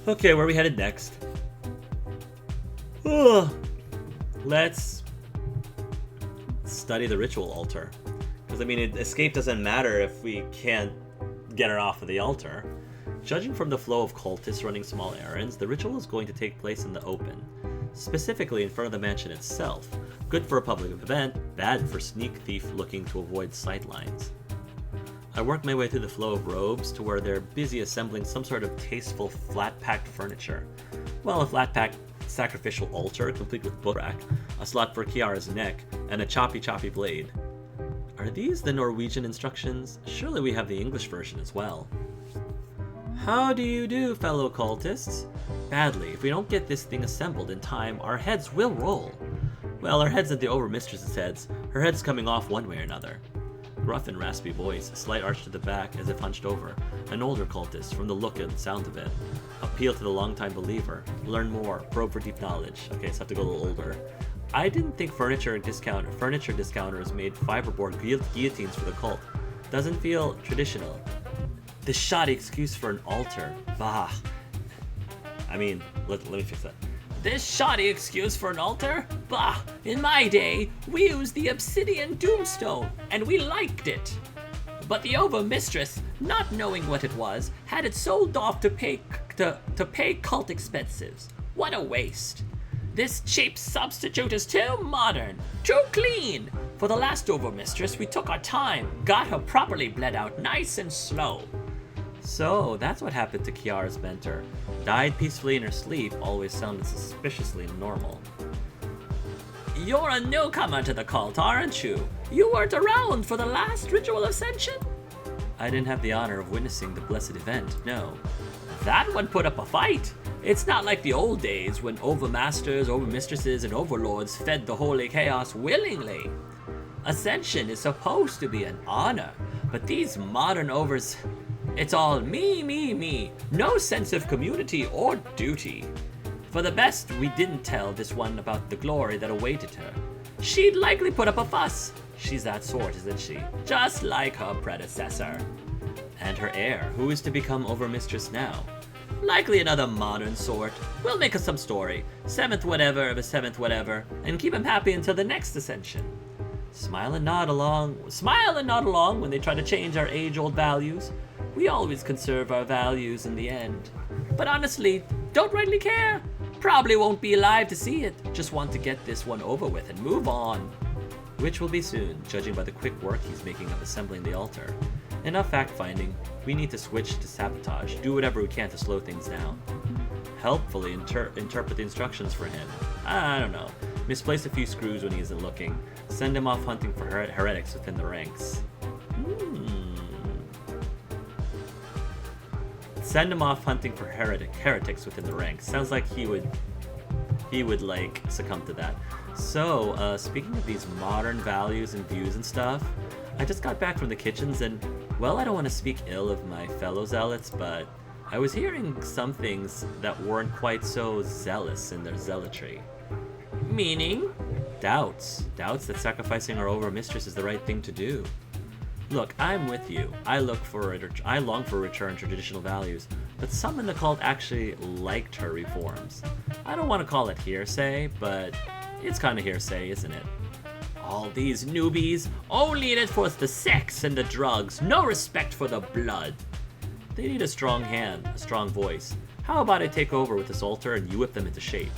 Okay, where are we headed next? Ugh. Let's study the ritual altar. Because, I mean, escape doesn't matter if we can't get her off of the altar. Judging from the flow of cultists running small errands, the ritual is going to take place in the open. Specifically in front of the mansion itself. Good for a public event, bad for sneak thief looking to avoid sightlines. I work my way through the flow of robes to where they're busy assembling some sort of tasteful flat-packed furniture. Well, a flat-packed sacrificial altar complete with book rack, a slot for Kiara's neck, and a choppy blade. Are these the Norwegian instructions? Surely we have the English version as well. How do you do, fellow cultists? Badly, if we don't get this thing assembled in time, our heads will roll. Well, our heads at the Overmistress's heads, her head's coming off one way or another. Gruff and raspy voice, a slight arch to the back as if hunched over. An older cultist, from the look and sound of it. Appeal to the longtime believer. Learn more. Probe for deep knowledge. Okay, so I have to go a little older. I didn't think furniture discounters made fiberboard guillotines for the cult. Doesn't feel traditional. This shoddy excuse for an altar. Bah. I mean, let me fix that. This shoddy excuse for an altar? Bah! In my day, we used the obsidian doomstone, and we liked it. But the Overmistress, not knowing what it was, had it sold off to pay cult expenses. What a waste. This cheap substitute is too modern, too clean. For the last Overmistress, we took our time, got her properly bled out nice and slow. So, that's what happened to Kiara's mentor. Died peacefully in her sleep, always sounded suspiciously normal. You're a newcomer to the cult, aren't you? You weren't around for the last ritual ascension? I didn't have the honor of witnessing the blessed event, no. That one put up a fight. It's not like the old days when overmasters, overmistresses, and overlords fed the holy chaos willingly. Ascension is supposed to be an honor, but these modern overs... It's all me. No sense of community or duty. For the best, we didn't tell this one about the glory that awaited her. She'd likely put up a fuss. She's that sort, isn't she? Just like her predecessor. And her heir, who is to become Overmistress now. Likely another modern sort. We'll make us some story. Seventh whatever of a seventh whatever, and keep him happy until the next ascension. Smile and nod along when they try to change our age-old values. We always conserve our values in the end. But honestly, don't rightly care. Probably won't be alive to see it. Just want to get this one over with and move on. Which will be soon, judging by the quick work he's making of assembling the altar. Enough fact-finding. We need to switch to sabotage. Do whatever we can to slow things down. Helpfully interpret the instructions for him. I don't know. Misplace a few screws when he isn't looking. Send him off hunting for heretics within the ranks. Send him off hunting for heretics within the ranks. Sounds like he would like succumb to that. So, speaking of these modern values and views and stuff, I just got back from the kitchens and, well, I don't want to speak ill of my fellow zealots, but I was hearing some things that weren't quite so zealous in their zealotry. Meaning? Doubts. Doubts that sacrificing our Overmistress is the right thing to do. Look, I'm with you. I long for a return to traditional values, but some in the cult actually liked her reforms. I don't want to call it hearsay, but it's kind of hearsay, isn't it? All these newbies, only in it for the sex and the drugs, no respect for the blood. They need a strong hand, a strong voice. How about I take over with this altar and you whip them into shape?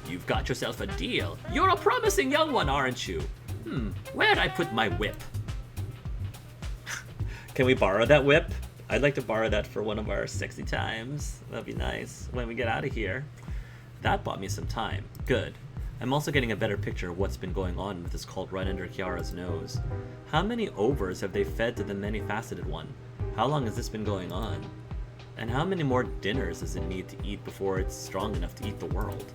You've got yourself a deal. You're a promising young one, aren't you? Where'd I put my whip? Can we borrow that whip? I'd like to borrow that for one of our sexy times. That'd be nice when we get out of here. That bought me some time. Good. I'm also getting a better picture of what's been going on with this cult right under Kiara's nose. How many overs have they fed to the many-faceted one? How long has this been going on? And how many more dinners does it need to eat before it's strong enough to eat the world?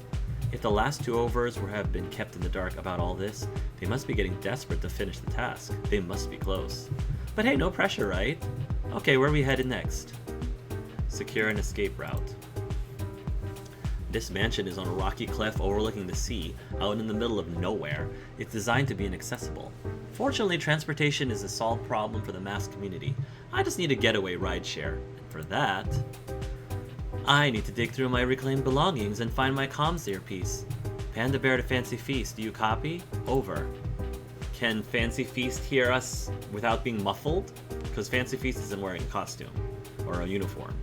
If the last two overs have been kept in the dark about all this, they must be getting desperate to finish the task. They must be close. But hey, no pressure, right? Okay, where are we headed next? Secure an escape route. This mansion is on a rocky cliff overlooking the sea, out in the middle of nowhere. It's designed to be inaccessible. Fortunately, transportation is a solved problem for the mass community. I just need a getaway rideshare. And for that... I need to dig through my reclaimed belongings and find my comms earpiece. Panda Bear to Fancy Feast, do you copy? Over. Can Fancy Feast hear us without being muffled? Because Fancy Feast isn't wearing a costume or a uniform.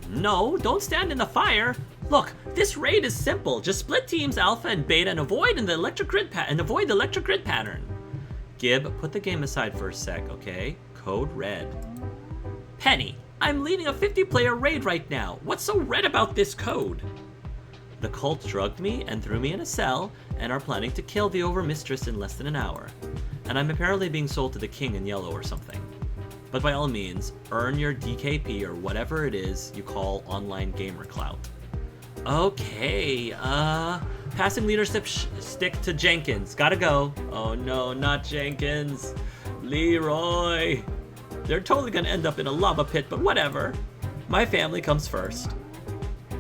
No, don't stand in the fire. Look, this raid is simple. Just split teams Alpha and Beta and avoid the electric grid pattern. Gib, put the game aside for a sec, okay? Code red. Penny, I'm leading a 50-player raid right now. What's so red about this code? The cult drugged me and threw me in a cell and are planning to kill the Overmistress in less than an hour. And I'm apparently being sold to the king in yellow or something. But by all means, earn your DKP or whatever it is you call online gamer clout. Okay, passing leadership stick to Jenkins. Gotta go. Oh no, not Jenkins. Leroy. They're totally gonna end up in a lava pit, but whatever. My family comes first.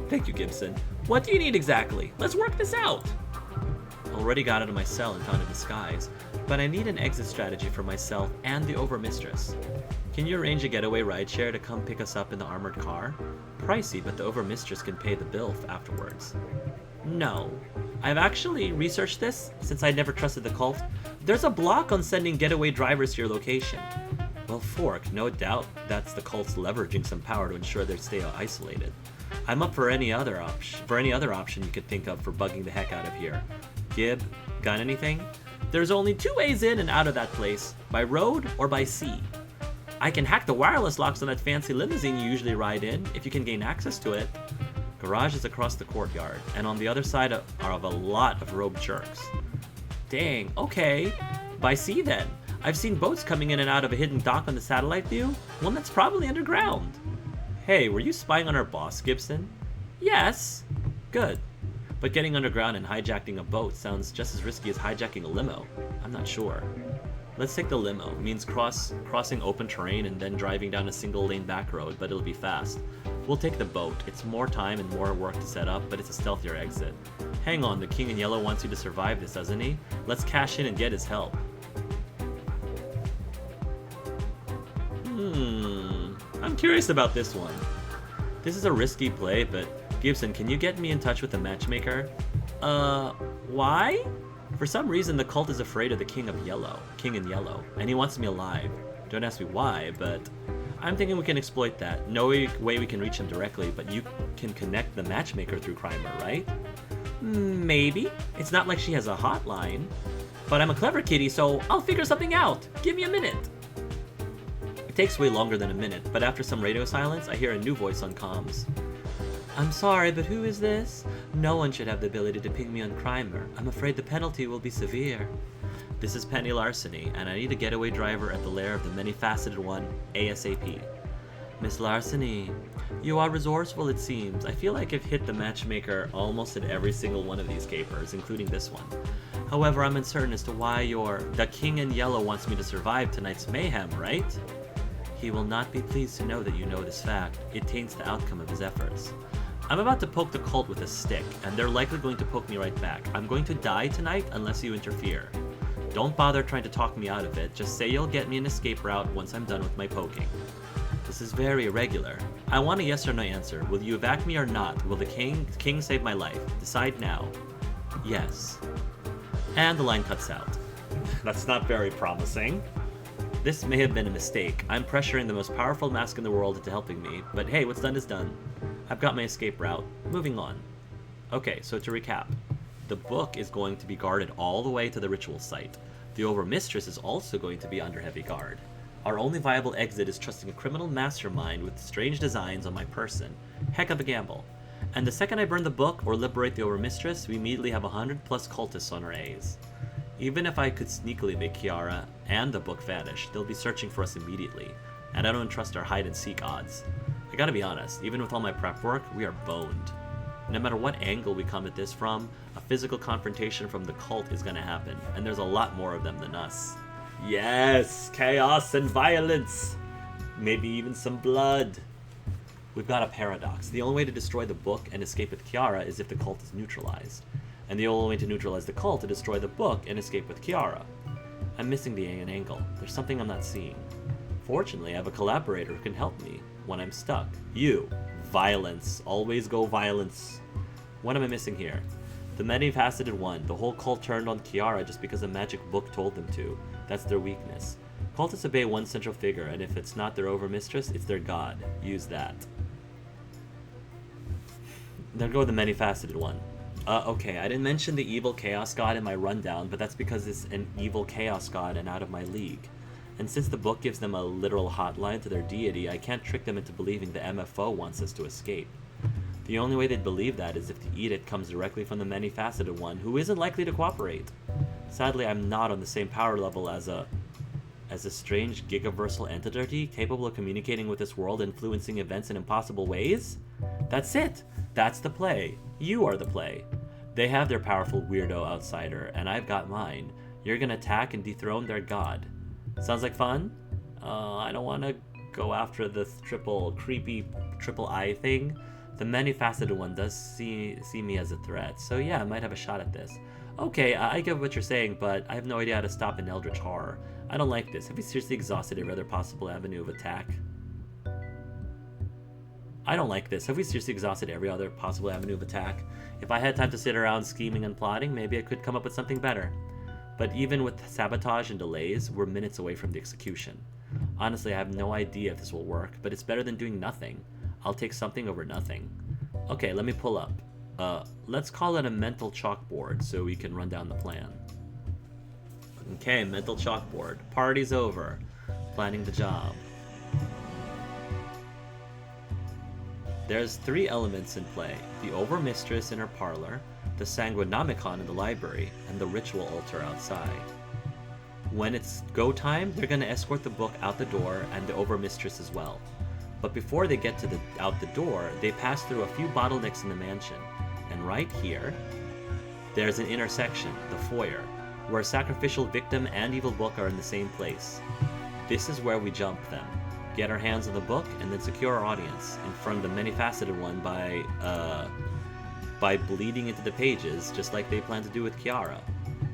Thank you, Gibson. What do you need exactly? Let's work this out. Already got out of my cell and found a disguise, but I need an exit strategy for myself and the Overmistress. Can you arrange a getaway rideshare to come pick us up in the armored car? Pricey, but the Overmistress can pay the bill afterwards. No. I've actually researched this, since I never trusted the cult. There's a block on sending getaway drivers to your location. Well, Fork, no doubt that's the cult's leveraging some power to ensure they stay isolated. I'm up for any other option you could think of for bugging the heck out of here. Gib, got anything? There's only 2 ways in and out of that place, by road or by sea. I can hack the wireless locks on that fancy limousine you usually ride in, if you can gain access to it. Garage is across the courtyard, and on the other side are of a lot of robed jerks. Dang, okay. By sea then. I've seen boats coming in and out of a hidden dock on the satellite view, one that's probably underground. Hey, were you spying on our boss, Gibson? Yes. Good. But getting underground and hijacking a boat sounds just as risky as hijacking a limo. I'm not sure. Let's take the limo. It means crossing open terrain and then driving down a single-lane back road, but it'll be fast. We'll take the boat. It's more time and more work to set up, but it's a stealthier exit. Hang on, the King in Yellow wants you to survive this, doesn't he? Let's cash in and get his help. I'm curious about this one. This is a risky play, but Gibson, can you get me in touch with the matchmaker? Why? For some reason, the cult is afraid of the King in Yellow, and he wants me alive. Don't ask me why, but I'm thinking we can exploit that. No way we can reach him directly, but you can connect the matchmaker through Crimer, right? Maybe. It's not like she has a hotline. But I'm a clever kitty, so I'll figure something out. Give me a minute. It takes way longer than a minute, but after some radio silence, I hear a new voice on comms. I'm sorry, but who is this? No one should have the ability to ping me on Crimer. I'm afraid the penalty will be severe. This is Penny Larceny, and I need a getaway driver at the lair of the many-faceted one, ASAP. Miss Larceny, you are resourceful, it seems. I feel like I've hit the matchmaker almost in every single one of these capers, including this one. However, I'm uncertain as to why the King in Yellow wants me to survive tonight's mayhem, right? He will not be pleased to know that you know this fact. It taints the outcome of his efforts. I'm about to poke the cult with a stick, and they're likely going to poke me right back. I'm going to die tonight unless you interfere. Don't bother trying to talk me out of it. Just say you'll get me an escape route once I'm done with my poking. This is very irregular. I want a yes or no answer. Will you evac me or not? Will the king save my life? Decide now. Yes. And the line cuts out. That's not very promising. This may have been a mistake. I'm pressuring the most powerful mask in the world into helping me, but hey, what's done is done. I've got my escape route. Moving on. Okay, so to recap. The book is going to be guarded all the way to the ritual site. The Overmistress is also going to be under heavy guard. Our only viable exit is trusting a criminal mastermind with strange designs on my person. Heck of a gamble. And the second I burn the book or liberate the Overmistress, we immediately have 100 plus cultists on our A's. Even if I could sneakily make Kiara and the book vanish, they'll be searching for us immediately, and I don't trust our hide-and-seek odds. I gotta be honest, even with all my prep work, we are boned. No matter what angle we come at this from, a physical confrontation from the cult is gonna happen, and there's a lot more of them than us. Yes! Chaos and violence! Maybe even some blood. We've got a paradox. The only way to destroy the book and escape with Kiara is if the cult is neutralized. And the only way to neutralize the cult is to destroy the book and escape with Kiara. I'm missing an angle. There's something I'm not seeing. Fortunately, I have a collaborator who can help me when I'm stuck. You. Violence. Always go violence. What am I missing here? The many-faceted one. The whole cult turned on Kiara just because a magic book told them to. That's their weakness. Cultists obey one central figure, and if it's not their overmistress, it's their god. Use that. Then go with the many-faceted one. Okay, I didn't mention the evil chaos god in my rundown, but that's because it's an evil chaos god and out of my league. And since the book gives them a literal hotline to their deity, I can't trick them into believing the MFO wants us to escape. The only way they'd believe that is if the edict comes directly from the many-faceted one, who isn't likely to cooperate. Sadly, I'm not on the same power level as a strange gigaversal entity capable of communicating with this world, influencing events in impossible ways. That's it. That's the play. You are the play. They have their powerful weirdo outsider, and I've got mine. You're gonna attack and dethrone their god. Sounds like fun? I don't want to go after the creepy triple I thing. The many-faceted one does see me as a threat, so yeah, I might have a shot at this. Okay, I get what you're saying, but I have no idea how to stop an eldritch horror. I don't like this. Have we seriously exhausted every other possible avenue of attack? I don't like this. Have we seriously exhausted every other possible avenue of attack? If I had time to sit around scheming and plotting, maybe I could come up with something better. But even with sabotage and delays, we're minutes away from the execution. Honestly, I have no idea if this will work, but it's better than doing nothing. I'll take something over nothing. Okay, let me pull up. Let's call it a mental chalkboard so we can run down the plan. Okay, mental chalkboard. Party's over. Planning the job. There's 3 elements in play. The Overmistress in her parlor, the Sanguinomicon in the library, and the ritual altar outside. When it's go time, they're going to escort the book out the door and the Overmistress as well. But before they get to out the door, they pass through a few bottlenecks in the mansion. And right here, there's an intersection, the foyer, where sacrificial victim and evil book are in the same place. This is where we jump them. Get our hands on the book, and then secure our audience in front of the many-faceted one by bleeding into the pages, just like they plan to do with Kiara.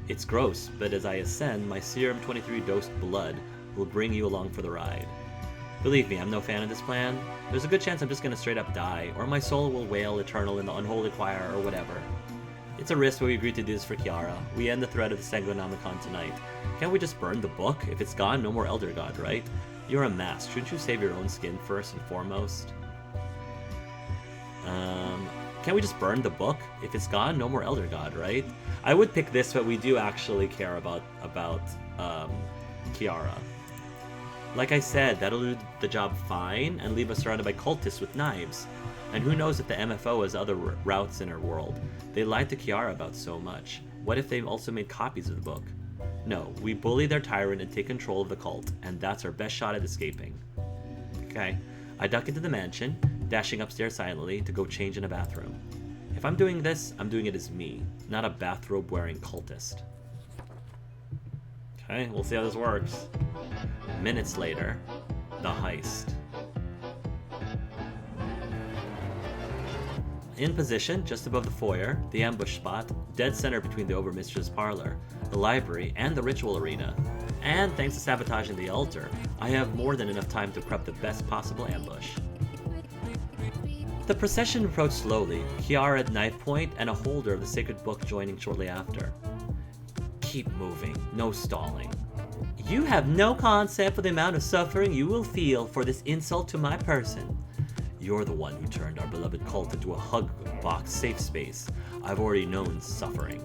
It's gross, but as I ascend, my serum 23 dosed blood will bring you along for the ride. Believe me, I'm no fan of this plan. There's a good chance I'm just gonna straight up die, or my soul will wail eternal in the unholy choir, or whatever. It's a risk, but we agreed to do this for Kiara. We end the thread of the Sanguinomicon tonight. Can't we just burn the book? If it's gone, no more Elder God, right? You're a mask. Shouldn't you save your own skin first and foremost? Can't we just burn the book? If it's gone, no more Elder God, right? I would pick this, but we do actually care about Kiara. Like I said, that'll do the job fine and leave us surrounded by cultists with knives. And who knows if the MFO has other routes in her world. They lied to Kiara about so much. What if they also made copies of the book? No, we bully their tyrant and take control of the cult, and that's our best shot at escaping. Okay, I duck into the mansion, dashing upstairs silently to go change in a bathroom. If I'm doing this, I'm doing it as me, not a bathrobe-wearing cultist. Okay, we'll see how this works. Minutes later, the heist. In position, just above the foyer, the ambush spot, dead center between the Overmistress parlor, the library, and the ritual arena. And thanks to sabotaging the altar, I have more than enough time to prep the best possible ambush. The procession approached slowly, Kiara at knife point and a holder of the sacred book joining shortly after. Keep moving, no stalling. You have no concept of the amount of suffering you will feel for this insult to my person. You're the one who turned our beloved cult into a hug box safe space. I've already known suffering.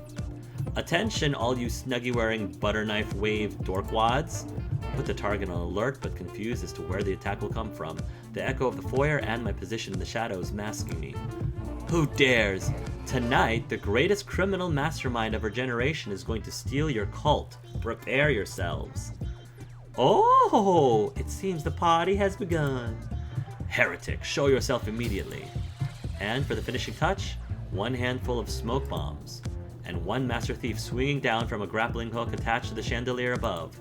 Attention, all you snuggie-wearing butter knife wave dorkwads. Put the target on alert, but confused as to where the attack will come from. The echo of the foyer and my position in the shadows masking me. Who dares? Tonight, the greatest criminal mastermind of our generation is going to steal your cult. Prepare yourselves. Oh, it seems the party has begun. Heretic, show yourself immediately. And for the finishing touch, one handful of smoke bombs, and one master thief swinging down from a grappling hook attached to the chandelier above.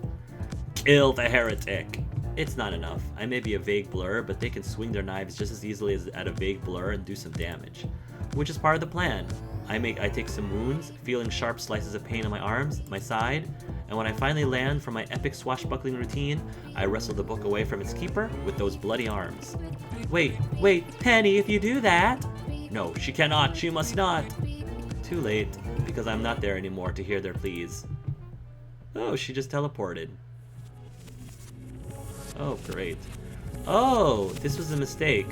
Kill the heretic! It's not enough. I may be a vague blur, but they can swing their knives just as easily as at a vague blur and do some damage. Which is part of the plan. I take some wounds, feeling sharp slices of pain on my arms, my side, and when I finally land from my epic swashbuckling routine, I wrestle the book away from its keeper with those bloody arms. Wait, Penny, if you do that... No, she cannot, she must not. Too late, because I'm not there anymore to hear their pleas. Oh, she just teleported. Oh, great. Oh, this was a mistake.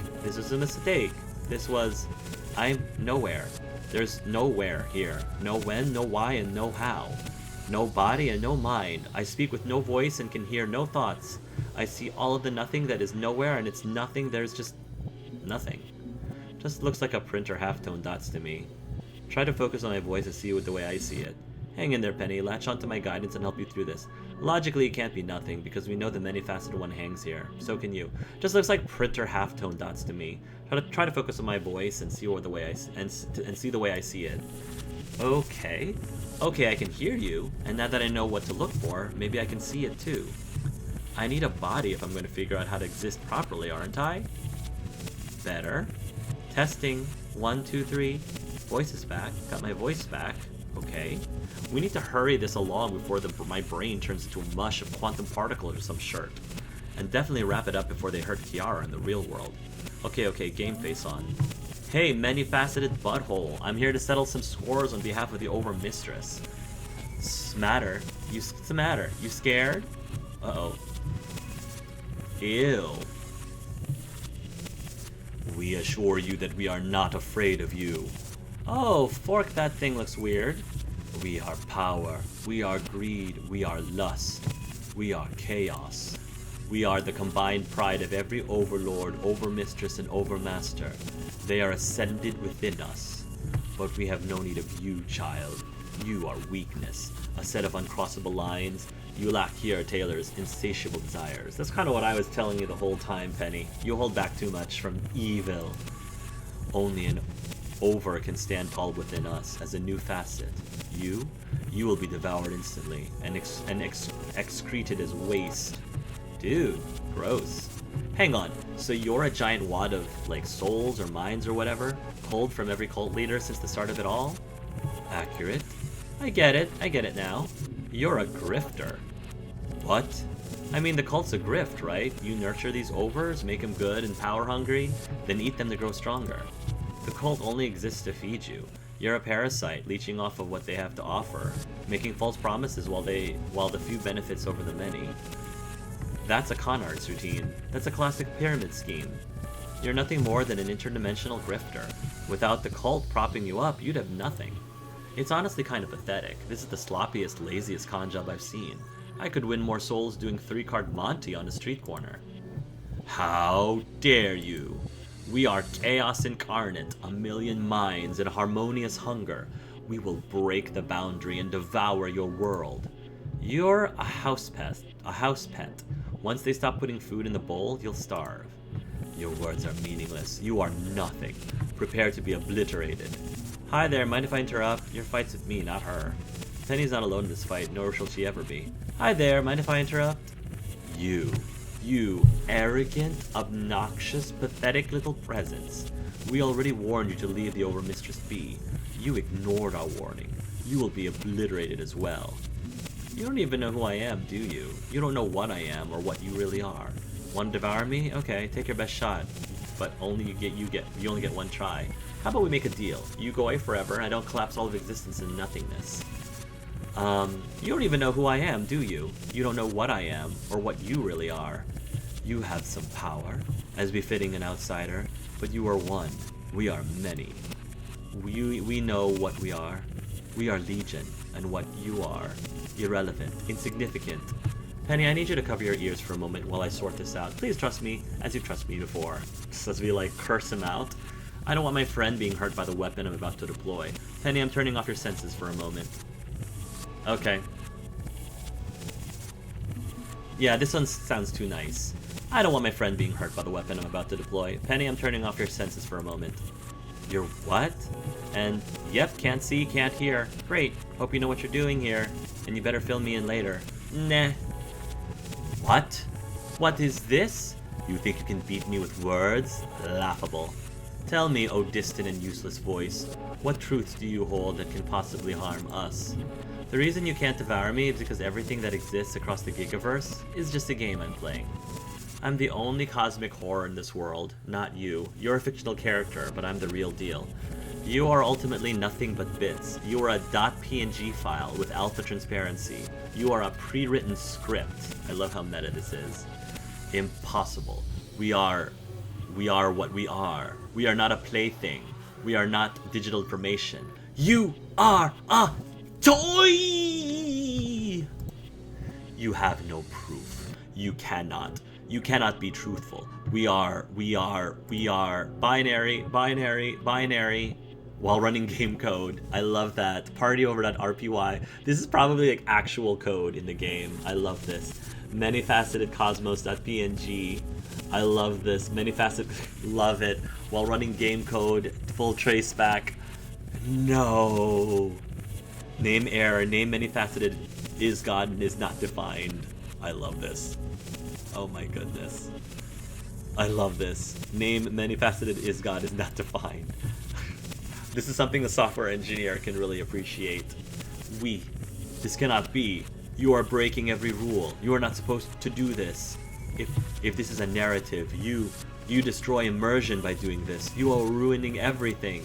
I'm nowhere. There's nowhere here. No when, no why, and no how. No body and no mind. I speak with no voice and can hear no thoughts. I see all of the nothing that is nowhere, and it's nothing. There's just nothing. Just looks like a printer halftone dots to me. Try to focus on my voice and see it the way I see it. Hang in there, Penny. Latch onto my guidance and help you through this. Logically, it can't be nothing, because we know the many-faceted one hangs here. So can you. Just looks like printer halftone dots to me. Try to focus on my voice and see the way I see it. Okay. Okay, I can hear you, and now that I know what to look for, maybe I can see it too. I need a body if I'm going to figure out how to exist properly, aren't I? Better. Testing. 1, 2, 3. Voice is back. Got my voice back. Okay. We need to hurry this along before my brain turns into a mush of quantum particles or some shirt. And definitely wrap it up before they hurt Kiara in the real world. Okay, game face on. Hey, many-faceted butthole. I'm here to settle some scores on behalf of the Overmistress. What's the matter? You scared? Uh-oh. Ew. We assure you that we are not afraid of you. Oh, fork, that thing looks weird. We are power. We are greed. We are lust. We are chaos. We are the combined pride of every overlord, overmistress, and overmaster. They are ascended within us. But we have no need of you, child. You are weakness, a set of uncrossable lines. You lack here Taylor's insatiable desires. That's kind of what I was telling you the whole time, Penny. You hold back too much from evil. Only an over can stand tall within us as a new facet. You will be devoured instantly and excreted as waste. Dude, gross. Hang on, so you're a giant wad of, like, souls or minds or whatever, pulled from every cult leader since the start of it all? Accurate. I get it now. You're a grifter. What? I mean, the cult's a grift, right? You nurture these overs, make them good and power-hungry, then eat them to grow stronger. The cult only exists to feed you. You're a parasite, leeching off of what they have to offer, making false promises while the few benefits over the many. That's a con arts routine. That's a classic pyramid scheme. You're nothing more than an interdimensional grifter. Without the cult propping you up, you'd have nothing. It's honestly kind of pathetic. This is the sloppiest, laziest con job I've seen. I could win more souls doing 3-card Monty on a street corner. How dare you! We are chaos incarnate, a million minds and harmonious hunger. We will break the boundary and devour your world. You're a house pet. Once they stop putting food in the bowl, you'll starve. Your words are meaningless. You are nothing. Prepare to be obliterated. Hi there, mind if I interrupt? Your fight's with me, not her. Penny's not alone in this fight, nor shall she ever be. Hi there, mind if I interrupt? You arrogant, obnoxious, pathetic little presence. We already warned you to leave the Overmistress be. You ignored our warning. You will be obliterated as well. You don't even know who I am, do you? You don't know what I am or what you really are. Want to devour me? Okay, take your best shot. But you only get one try. How about we make a deal? You go away forever, and I don't collapse all of existence in nothingness. You don't even know who I am, do you? You don't know what I am, or what you really are. You have some power, as befitting an outsider, but you are one. We are many. We know what we are. We are legion, and what you are. Irrelevant, insignificant. Penny, I need you to cover your ears for a moment while I sort this out. Please trust me, as you trust me before. Just as we, like, curse him out. I don't want my friend being hurt by the weapon I'm about to deploy. Penny, I'm turning off your senses for a moment. Okay. Yeah, this one sounds too nice. I don't want my friend being hurt by the weapon I'm about to deploy. Penny, I'm turning off your senses for a moment. You're what? And, yep, can't see, can't hear. Great, hope you know what you're doing here. And you better fill me in later. Nah. What? What is this? You think you can beat me with words? Laughable. Tell me, O distant and useless voice, what truths do you hold that can possibly harm us? The reason you can't devour me is because everything that exists across the Gigaverse is just a game I'm playing. I'm the only cosmic horror in this world, not you. You're a fictional character, but I'm the real deal. You are ultimately nothing but bits. You are a .png file with alpha transparency. You are a pre-written script. I love how meta this is. Impossible. We are what we are. We are not a plaything. We are not digital information. You are a toy! You have no proof. You cannot be truthful. We are binary, while running game code. I love that. Partyover.rpy. This is probably like actual code in the game. I love this. Many-faceted cosmos.png. I love this. Many-faceted, love it. While running game code, full traceback. No. Name error. Name many-faceted is God and is not defined. I love this. Oh my goodness. I love this. Name many-faceted is God is not defined. This is something a software engineer can really appreciate. This cannot be. You are breaking every rule. You are not supposed to do this. If this is a narrative, you destroy immersion by doing this. You are ruining everything.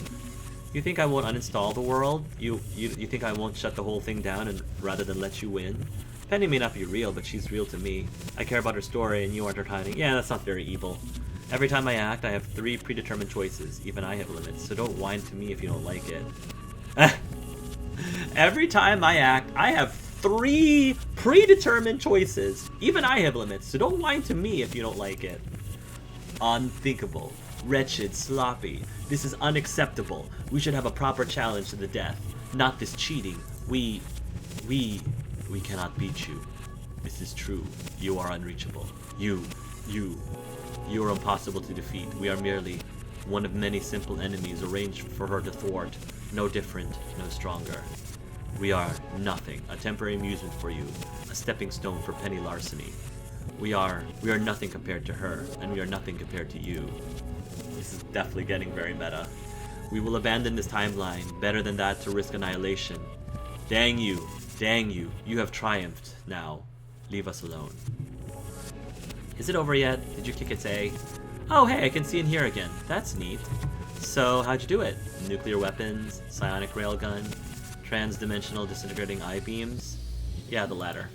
You think I won't uninstall the world? You think I won't shut the whole thing down and rather than let you win? Penny may not be real, but she's real to me. I care about her story and you aren't entertaining. Yeah, that's not very evil. Every time I act, I have 3 predetermined choices. Even I have limits, so don't whine to me if you don't like it. Every time I act, I have 3 predetermined choices. Even I have limits, so don't whine to me if you don't like it. Unthinkable. Wretched. Sloppy. This is unacceptable. We should have a proper challenge to the death. Not this cheating. We cannot beat you. This is true. You are unreachable. You are impossible to defeat. We are merely one of many simple enemies arranged for her to thwart. No different, no stronger. We are nothing, a temporary amusement for you, a stepping stone for Penny Larceny. We are nothing compared to her, and we are nothing compared to you. This is definitely getting very meta. We will abandon this timeline, better than that to risk annihilation. Dang you, you have triumphed now. Leave us alone. Is it over yet? Did you kick its A? Oh hey, I can see in here again. That's neat. So, how'd you do it? Nuclear weapons, psionic railgun, trans-dimensional disintegrating I-beams? Yeah, the latter.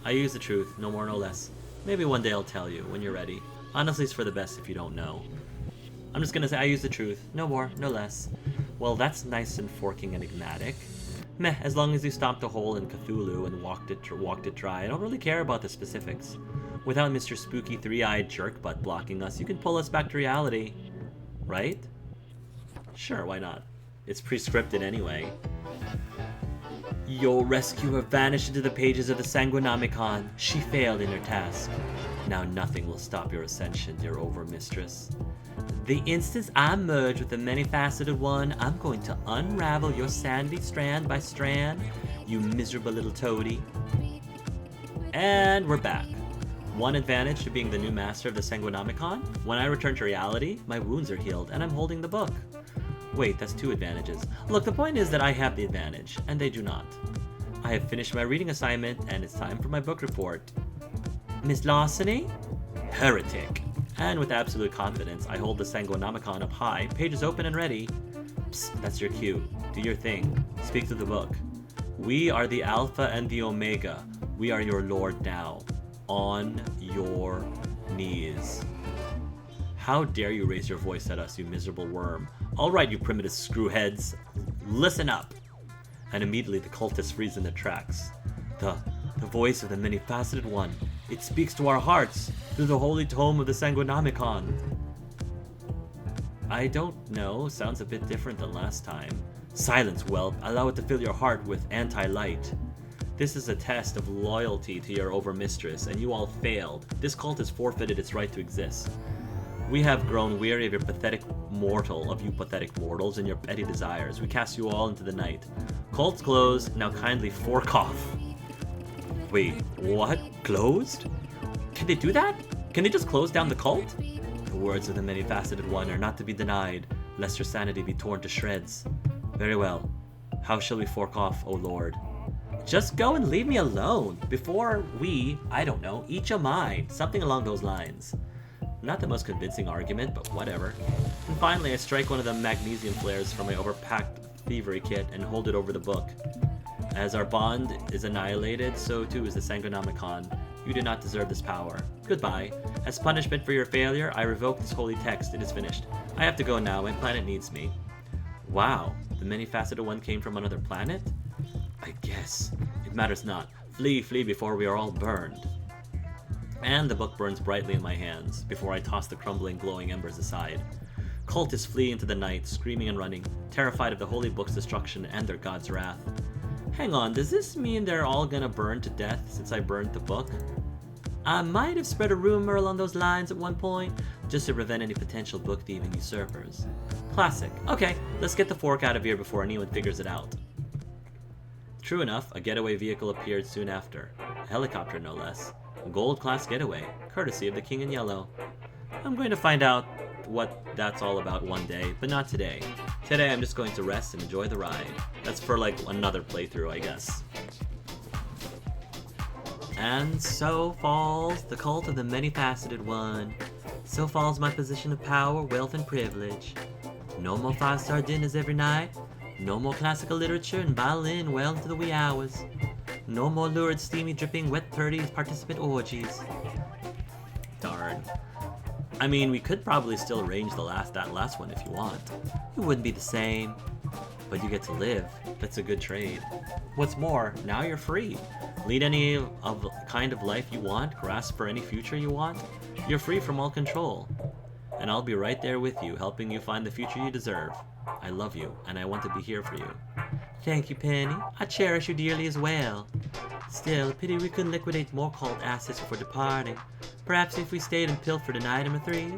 I use the truth, no more no less. Maybe one day I'll tell you, when you're ready. Honestly, it's for the best if you don't know. I'm just gonna say I use the truth, no more, no less. Well, that's nice and forking enigmatic. Meh, as long as you stomped a hole in Cthulhu and walked it dry, I don't really care about the specifics. Without Mr. Spooky Three-Eyed Jerkbutt blocking us, you can pull us back to reality. Right? Sure, why not? It's pre-scripted anyway. Your rescuer vanished into the pages of the Sanguinomicon. She failed in her task. Now nothing will stop your ascension, dear Overmistress. The instant I merge with the many-faceted one, I'm going to unravel your sanity strand by strand, you miserable little toady. And we're back. One advantage to being the new master of the Sanguinomicon: when I return to reality, my wounds are healed and I'm holding the book. Wait, that's 2 advantages. Look, the point is that I have the advantage, and they do not. I have finished my reading assignment, and it's time for my book report. Miss Larceny? Heretic. And with absolute confidence, I hold the Sanguinomicon up high, pages open and ready. Psst, that's your cue. Do your thing. Speak to the book. We are the Alpha and the Omega. We are your Lord now. On your knees. How dare you raise your voice at us, you miserable worm. Alright, you primitive screwheads. Listen up. And immediately the cultists freeze in their tracks. The voice of the many-faceted one. It speaks to our hearts through the holy tome of the Sanguinomicon. I don't know. Sounds a bit different than last time. Silence, whelp. Allow it to fill your heart with anti-light. This is a test of loyalty to your Overmistress, and you all failed. This cult has forfeited its right to exist. We have grown weary of you pathetic mortals and your petty desires. We cast you all into the night. Cult's closed, now kindly fork off. Wait, what? Closed? Can they do that? Can they just close down the cult? The words of the many-faceted one are not to be denied, lest your sanity be torn to shreds. Very well. How shall we fork off, O Lord? Just go and leave me alone, before we, I don't know, eat your mind. Something along those lines. Not the most convincing argument, but whatever. And finally, I strike one of the magnesium flares from my overpacked thievery kit and hold it over the book. As our bond is annihilated, so too is the Sangonomicon. You do not deserve this power. Goodbye. As punishment for your failure, I revoke this holy text. It is finished. I have to go now. My planet needs me. Wow. The many-faceted one came from another planet? I guess. It matters not. Flee, flee before we are all burned. And the book burns brightly in my hands, before I toss the crumbling, glowing embers aside. Cultists flee into the night, screaming and running, terrified of the holy book's destruction and their god's wrath. Hang on, does this mean they're all gonna burn to death since I burned the book? I might have spread a rumor along those lines at one point, just to prevent any potential book-thieving usurpers. Classic. Okay, let's get the fork out of here before anyone figures it out. True enough, a getaway vehicle appeared soon after. A helicopter, no less. A gold-class getaway, courtesy of the King in Yellow. I'm going to find out what that's all about one day, but not today. Today I'm just going to rest and enjoy the ride. That's for like another playthrough, I guess. And so falls the cult of the many-faceted one. So falls my position of power, wealth, and privilege. No more 5-star dinners every night. No more classical literature and violin well into the wee hours. No more lurid, steamy, dripping, wet 30s participant orgies. Darn. I mean, we could probably still arrange that last one if you want. It wouldn't be the same. But you get to live. That's a good trade. What's more, now you're free. Lead any of kind of life you want, grasp for any future you want. You're free from all control. And I'll be right there with you, helping you find the future you deserve. I love you, and I want to be here for you. Thank you, Penny. I cherish you dearly as well. Still, pity we couldn't liquidate more cult assets before departing. Perhaps if we stayed and pilfered an item or 3.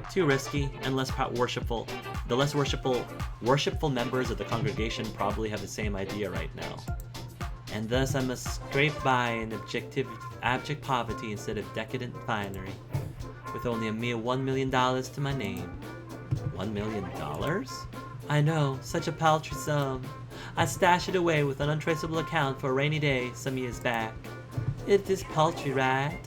Too risky and less worshipful. The less worshipful members of the congregation probably have the same idea right now. And thus I must scrape by in abject poverty instead of decadent finery, with only a mere $1 million to my name. $1 million? I know, such a paltry sum. I stashed it away with an untraceable account for a rainy day some years back. It is paltry, right?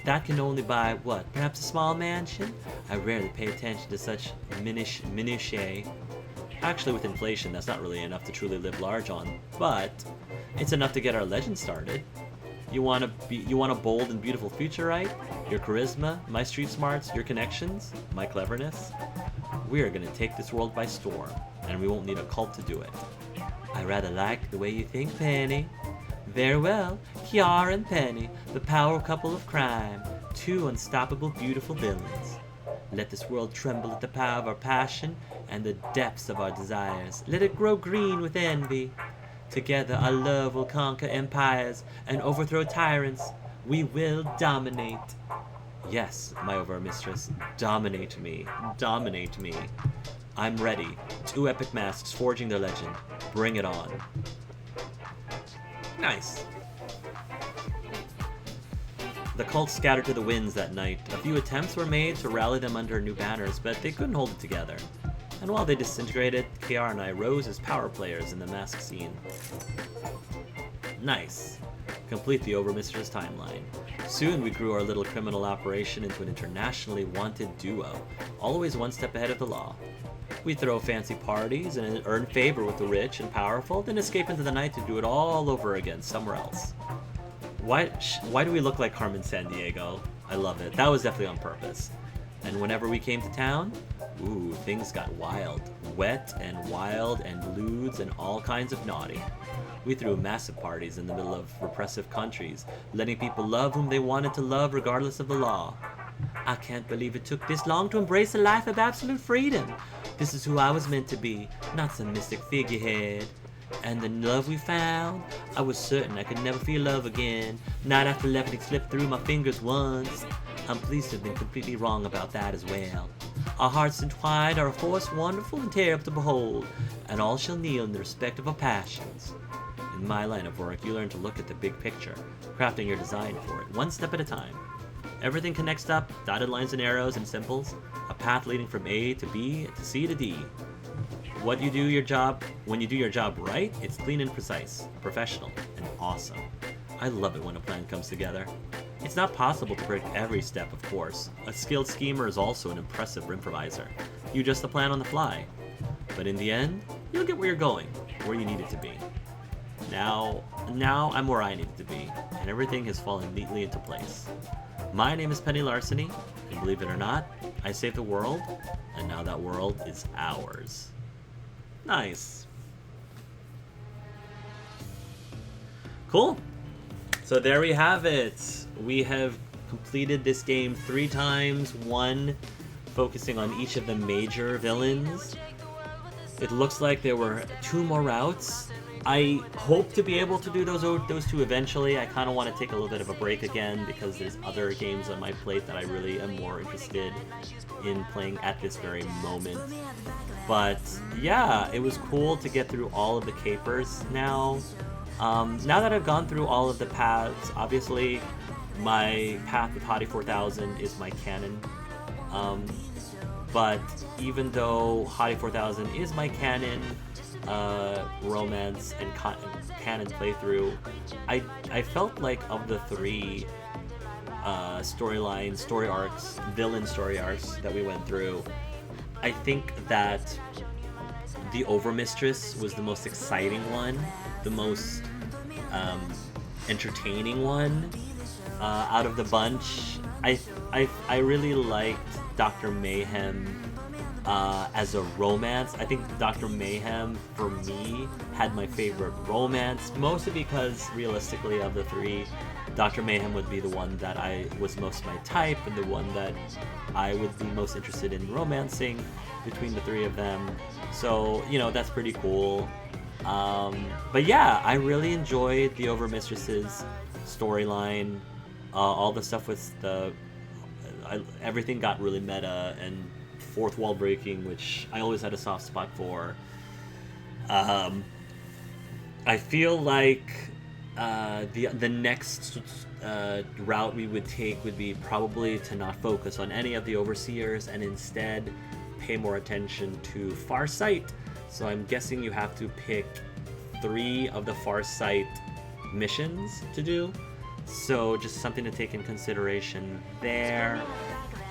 That can only buy, what, perhaps a small mansion? I rarely pay attention to such minutiae. Actually, with inflation, that's not really enough to truly live large on, but it's enough to get our legend started. You want a bold and beautiful future, right? Your charisma, my street smarts, your connections, my cleverness. We are going to take this world by storm, and we won't need a cult to do it. I rather like the way you think, Penny. Very well, Kiara and Penny, the power couple of crime, 2 unstoppable beautiful villains. Let this world tremble at the power of our passion and the depths of our desires. Let it grow green with envy. Together our love will conquer empires and overthrow tyrants. We will dominate. Yes, my overmistress, dominate me. Dominate me. I'm ready. 2 epic masks forging their legend. Bring it on. Nice. The cult scattered to the winds that night. A few attempts were made to rally them under new banners, but they couldn't hold it together. And while they disintegrated, KR and I rose as power players in the mask scene. Nice. Complete the Overmistress timeline. Soon we grew our little criminal operation into an internationally wanted duo, always one step ahead of the law. We throw fancy parties and earn favor with the rich and powerful, then escape into the night to do it all over again somewhere else. Why do we look like Carmen Sandiego? I love it. That was definitely on purpose. And whenever we came to town, ooh, things got wild. Wet and wild and lewds and all kinds of naughty. We threw massive parties in the middle of repressive countries, letting people love whom they wanted to love regardless of the law. I can't believe it took this long to embrace a life of absolute freedom. This is who I was meant to be, not some mystic figurehead. And the love we found, I was certain I could never feel love again, not after letting it slip through my fingers once. I'm pleased to have been completely wrong about that as well. Our hearts entwined are a force wonderful and terrible to behold, and all shall kneel in the respect of our passions. In my line of work, you learn to look at the big picture, crafting your design for it, one step at a time. Everything connects up, dotted lines and arrows and symbols, a path leading from A to B to C to D. When you do your job right, it's clean and precise, professional, and awesome. I love it when a plan comes together. It's not possible to predict every step, of course. A skilled schemer is also an impressive improviser. You adjust the plan on the fly. But in the end, you'll get where you're going, where you need it to be. Now I'm where I needed to be, and everything has fallen neatly into place. My name is Penny Larceny, and believe it or not, I saved the world, and now that world is ours. Nice. Cool. So there we have it. We have completed this game 3 times, one focusing on each of the major villains. It looks like there were 2 more routes. I hope to be able to do those 2 eventually. I kind of want to take a little bit of a break again because there's other games on my plate that I really am more interested in playing at this very moment. But yeah, it was cool to get through all of the capers now. Now that I've gone through all of the paths, obviously my path with Hottie 4000 is my canon. But even though Hottie 4000 is my canon, romance and canon playthrough, I felt like of the 3 villain story arcs that we went through, I think that the Overmistress was the most exciting one, the most entertaining one out of the bunch. I really liked Dr. Mayhem as a romance. I think Dr. Mayhem, for me, had my favorite romance, mostly because, realistically, of the 3, Dr. Mayhem would be the one that I was most my type, and the one that I would be most interested in romancing between the 3 of them. So, you know, that's pretty cool. But yeah, I really enjoyed the Overmistress's storyline. All the stuff with everything got really meta and fourth wall breaking, which I always had a soft spot for. I feel like the next route we would take would be probably to not focus on any of the overseers and instead pay more attention to Farsight. So I'm guessing you have to pick 3 of the Farsight missions to do. So just something to take in consideration there.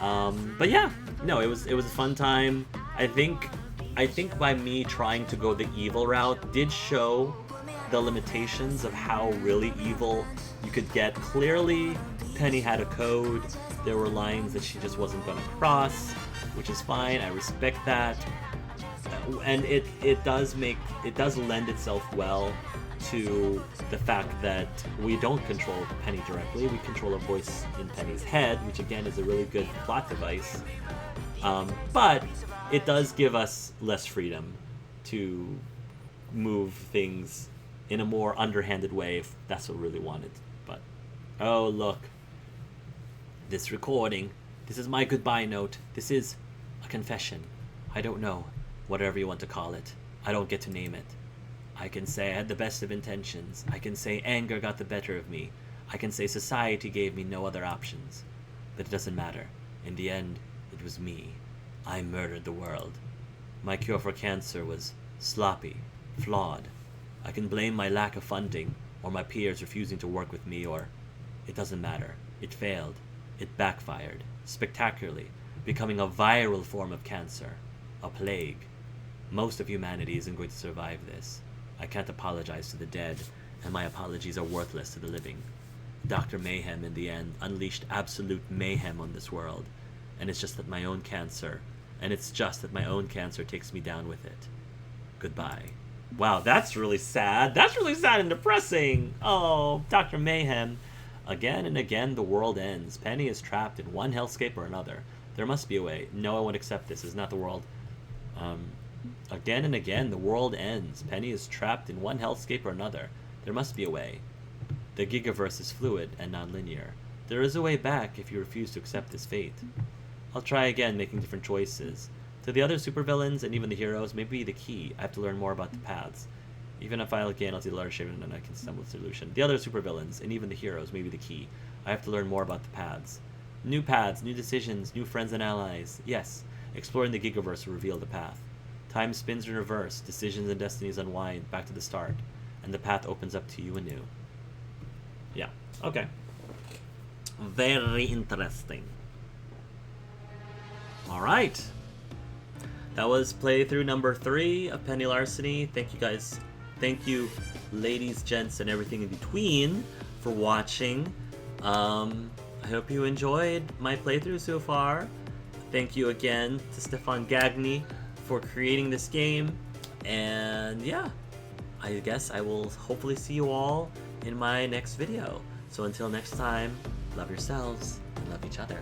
But yeah, no, it was a fun time. I think by me trying to go the evil route did show the limitations of how really evil you could get. Clearly, Penny had a code. There were lines that she just wasn't going to cross, which is fine. I respect that. And it does lend itself well to the fact that we don't control Penny directly. We control a voice in Penny's head, which again is a really good plot device. But it does give us less freedom to move things in a more underhanded way if that's what we really wanted. But, oh look, this recording, this is my goodbye note. This is a confession. I don't know, whatever you want to call it. I don't get to name it. I can say I had the best of intentions. I can say anger got the better of me. I can say society gave me no other options. But it doesn't matter. In the end, it was me. I murdered the world. My cure for cancer was sloppy, flawed. I can blame my lack of funding, or my peers refusing to work with me, or... It doesn't matter. It failed. It backfired, spectacularly, becoming a viral form of cancer. A plague. Most of humanity isn't going to survive this. I can't apologize to the dead, and my apologies are worthless to the living. Dr. Mayhem, in the end, unleashed absolute mayhem on this world, and it's just that my own cancer takes me down with it. Goodbye. Wow, that's really sad. That's really sad and depressing. Oh, Dr. Mayhem. Again and again, the world ends. Penny is trapped in one hellscape or another. There must be a way. No, I won't accept this. It's not the world. Again and again, the world ends. Penny is trapped in one hellscape or another. There must be a way. The Gigaverse is fluid and non-linear. There is a way back if you refuse to accept this fate. I'll try again, making different choices. To the other supervillains and even the heroes, maybe the key. I have to learn more about the paths. Even if I again, I'll see the large shape and then I can stumble with solution. The other supervillains and even the heroes may be the key. I have to learn more about the paths. New paths, new decisions, new friends and allies. Yes, exploring the Gigaverse will reveal the path. Time spins in reverse, decisions and destinies unwind back to the start, and the path opens up to you anew. Yeah, okay. Very interesting. Alright. That was playthrough number 3 of Penny Larceny. Thank you guys. Thank you, ladies, gents, and everything in between for watching. I hope you enjoyed my playthrough so far. Thank you again to Stefan Gagny for creating this game. And yeah, I guess I will hopefully see you all in my next video. So until next time, love yourselves and love each other.